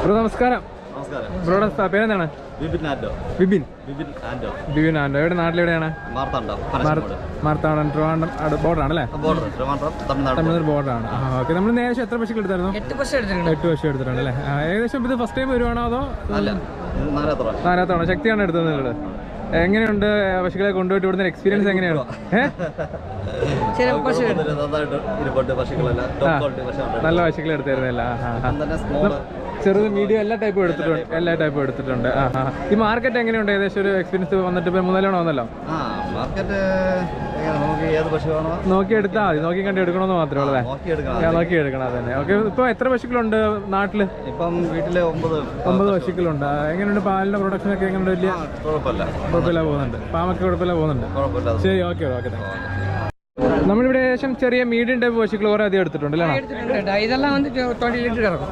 Bro നമസ്കാരം. ബ്രോയുടെ പേരെന്താണ്? വിപിൻ ആൻഡോ. എവിടെ നാട്ടിലെവിടെയാണ്? മാർത്താണ്ഡം ട്രിവാൻഡ്രം ബോർഡറാണല്ലേ? തമിഴ്നാട് ബോർഡറാണ്. ഓക്കെ. നമ്മൾ നേരത്തെ എത്ര പശുക്കൾ എടുത്തായിരുന്നു? 8 പശു എടുത്തിട്ടുണ്ടല്ലേ? ഏകദേശം ഇത് ഫസ്റ്റ് ടൈം വരുവാണോ അതോ നാലാത്തവണ? ശക്തിയാണ് എടുത്തത് നിങ്ങൾ? എങ്ങനെയുണ്ട് പശുക്കളെ കൊണ്ടുപോയിട്ട് ഇവിടുന്ന് എക്സ്പീരിയൻസ് എങ്ങനെയാണ്? നല്ല പശുക്കളെ എടുത്തായിരുന്നല്ല? ചെറുത് മീഡിയം എല്ലാ ടൈപ്പും എടുത്തിട്ടുണ്ട്. ഈ മാർക്കറ്റ് എങ്ങനെയുണ്ട്? ഏകദേശം ഒരു എക്സ്പീരിയൻസ് വന്നിട്ട് ഇപ്പൊ 3 തവണ വന്നല്ലോ. നോക്കി എടുത്താൽ മതി, നോക്കി കണ്ട് എടുക്കണമെന്ന് മാത്രമേ ഉള്ളൂ. നോക്കി എടുക്കണം തന്നെ. ഓക്കെ. ഇപ്പൊ എത്ര പശുക്കളുണ്ട് നാട്ടില്? ഇപ്പം വീട്ടില് 9 പശുക്കളുണ്ട്. എങ്ങനെയുണ്ട് പാലിന്റെ പ്രൊഡക്ഷൻ ഒക്കെ? എങ്ങനെയുണ്ട്? വലിയ കുഴപ്പമില്ല പോകുന്നുണ്ട്. പാമൊക്കെ കുഴപ്പമില്ല പോകുന്നുണ്ട്. ശരി, ഓക്കെ. നമ്മളിവിടെ ഏകദേശം ചെറിയ മീഡിയം ടൈപ്പ് പശുക്കൾ കുറെ അധികം എടുത്തിട്ടുണ്ട് അല്ലേ? ഇതെല്ലാം 20 ലിറ്റർ കിടക്കും.